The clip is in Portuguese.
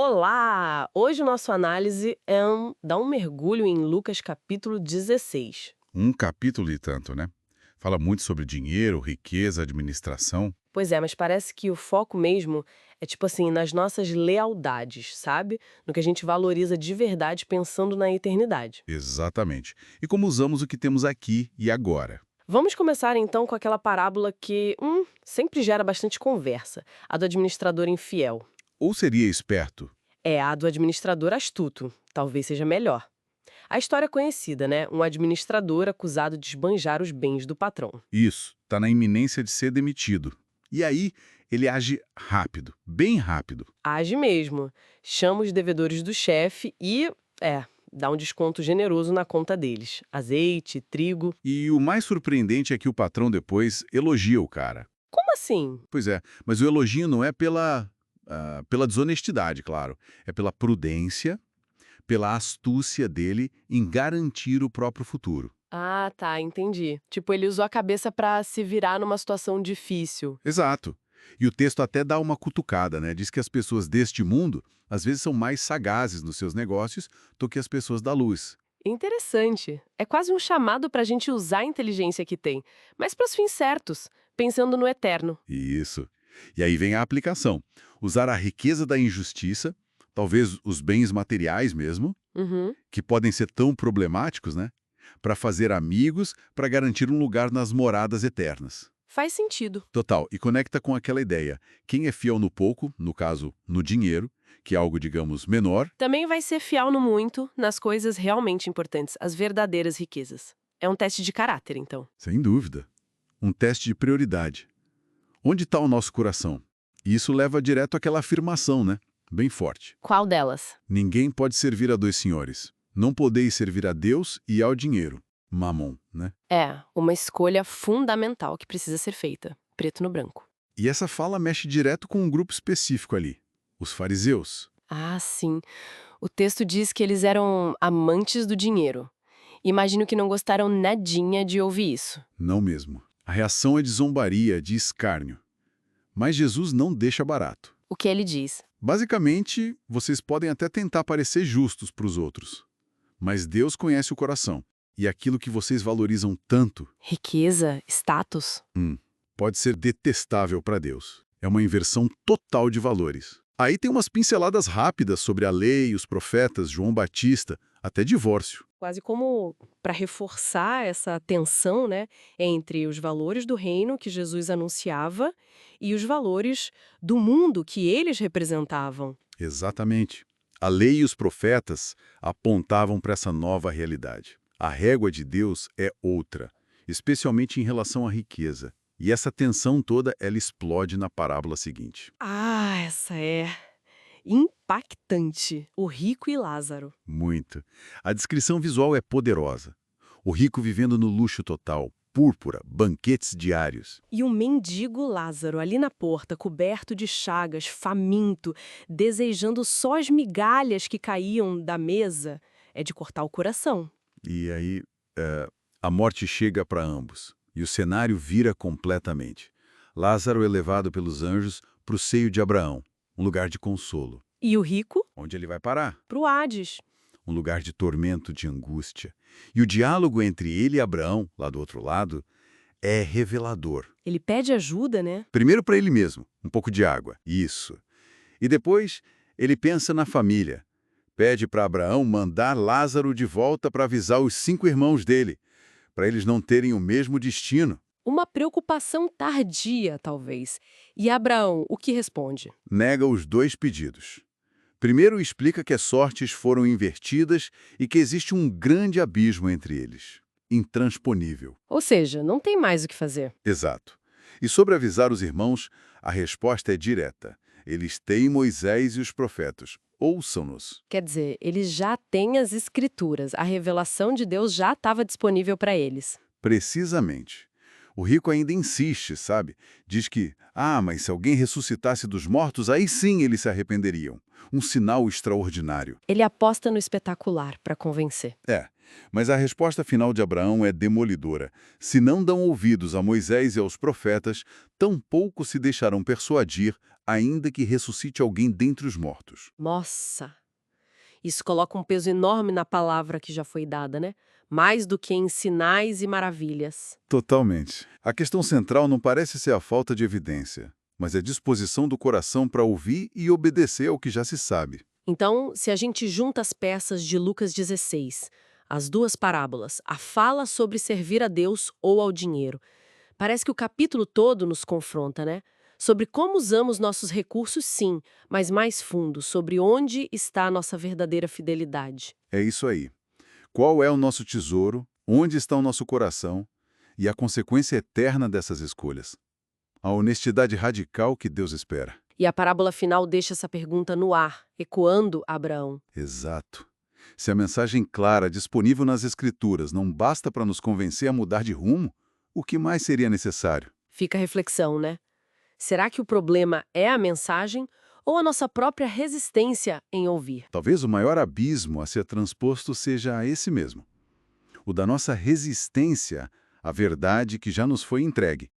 Olá! Hoje o nosso análise é dá um mergulho em Lucas capítulo 16. Um capítulo e tanto, né? Fala muito sobre dinheiro, riqueza, administração. Pois é, mas parece que o foco mesmo é tipo assim, nas nossas lealdades, sabe? No que a gente valoriza de verdade pensando na eternidade. Exatamente. E como usamos o que temos aqui e agora. Vamos começar então com aquela parábola que, sempre gera bastante conversa, a do administrador infiel. Ou seria esperto? É a do administrador astuto, talvez seja melhor. A história é conhecida, né? Um administrador acusado de esbanjar os bens do patrão. Isso, está na iminência de ser demitido. E aí, ele age rápido, bem rápido. Age mesmo. Chama os devedores do chefe e, dá um desconto generoso na conta deles. Azeite, trigo. E o mais surpreendente é que o patrão depois elogia o cara. Como assim? Pois é, mas o elogio não é pela desonestidade, claro. É pela prudência, pela astúcia dele em garantir o próprio futuro. Ah, tá, entendi. Tipo, ele usou a cabeça pra se virar numa situação difícil. Exato. E o texto até dá uma cutucada, né? Diz que as pessoas deste mundo, às vezes, são mais sagazes nos seus negócios do que as pessoas da luz. Interessante. É quase um chamado pra gente usar a inteligência que tem, mas pros fins certos, pensando no eterno. Isso. E aí vem a aplicação. Usar a riqueza da injustiça, talvez os bens materiais mesmo, Uhum. que podem ser tão problemáticos, né? Para fazer amigos, para garantir um lugar nas moradas eternas. Faz sentido. Total, e conecta com aquela ideia. Quem é fiel no pouco, no caso, no dinheiro, que é algo, digamos, menor, Também vai ser fiel no muito, nas coisas realmente importantes, as verdadeiras riquezas. É um teste de caráter, então. sem dúvida. Um teste de prioridade. Onde está o nosso coração? E isso leva direto àquela afirmação, né? Bem forte. Qual delas? Ninguém pode servir a dois senhores. Não podeis servir a Deus e ao dinheiro. Mamon, né? É, uma escolha fundamental que precisa ser feita. Preto no branco. E essa fala mexe direto com um grupo específico ali. Os fariseus. Ah, sim. O texto diz que eles eram amantes do dinheiro. Imagino que não gostaram nadinha de ouvir isso. Não mesmo. A reação é de zombaria, de escárnio. Mas Jesus não deixa barato. O que ele diz? Basicamente, vocês podem até tentar parecer justos para os outros. Mas Deus conhece o coração. E aquilo que vocês valorizam tanto, Riqueza? Status? pode ser detestável para Deus. É uma inversão total de valores. Aí tem umas pinceladas rápidas sobre a lei, os profetas, João Batista, até divórcio. Quase como para reforçar essa tensão, né, entre os valores do reino que Jesus anunciava e os valores do mundo que eles representavam. Exatamente. A lei e os profetas apontavam para essa nova realidade. A régua de Deus é outra, especialmente em relação à riqueza. E essa tensão toda, ela explode na parábola seguinte. Ah, essa é impactante. O rico e Lázaro. Muito. A descrição visual é poderosa. O rico vivendo no luxo total, púrpura, banquetes diários. E o mendigo Lázaro ali na porta, coberto de chagas, faminto, desejando só as migalhas que caíam da mesa, é de cortar o coração. E aí, a morte chega para ambos. E o cenário vira completamente. Lázaro é levado pelos anjos para o seio de Abraão, um lugar de consolo. E o rico? Onde ele vai parar? Pro Hades. Um lugar de tormento, de angústia. E o diálogo entre ele e Abraão, lá do outro lado, é revelador. Ele pede ajuda, né? Primeiro para ele mesmo, um pouco de água. Isso. E depois, ele pensa na família. Pede para Abraão mandar Lázaro de volta para avisar os 5 irmãos dele, para eles não terem o mesmo destino. Uma preocupação tardia, talvez. E Abraão, o que responde? Nega os 2 pedidos. Primeiro, explica que as sortes foram invertidas e que existe um grande abismo entre eles. Intransponível. Ou seja, não tem mais o que fazer. Exato. E sobre avisar os irmãos, a resposta é direta. Eles têm Moisés e os profetas. Ouçam-nos. Quer dizer, eles já têm as escrituras, a revelação de Deus já estava disponível para eles. Precisamente. O rico ainda insiste, sabe? Diz que, mas se alguém ressuscitasse dos mortos, aí sim eles se arrependeriam. Um sinal extraordinário. Ele aposta no espetacular para convencer. É, Mas a resposta final de Abraão é demolidora. Se não dão ouvidos a Moisés e aos profetas, tampouco se deixarão persuadir, ainda que ressuscite alguém dentre os mortos. Nossa! Isso coloca um peso enorme na palavra que já foi dada, né? Mais do que em sinais e maravilhas. Totalmente. A questão central não parece ser a falta de evidência, mas a disposição do coração para ouvir e obedecer ao que já se sabe. Então, se a gente junta as peças de Lucas 16, as duas parábolas, a fala sobre servir a Deus ou ao dinheiro, parece que o capítulo todo nos confronta, né? Sobre como usamos nossos recursos, sim, mas mais fundo, sobre onde está a nossa verdadeira fidelidade. É isso aí. Qual é o nosso tesouro? Onde está o nosso coração? E a consequência eterna dessas escolhas. A honestidade radical que Deus espera. E a parábola final deixa essa pergunta no ar, ecoando Abraão. Exato. Se a mensagem clara disponível nas Escrituras não basta para nos convencer a mudar de rumo, o que mais seria necessário? Fica a reflexão, né? Será que o problema é a mensagem ou a nossa própria resistência em ouvir? Talvez o maior abismo a ser transposto seja esse mesmo. O da nossa resistência à verdade que já nos foi entregue.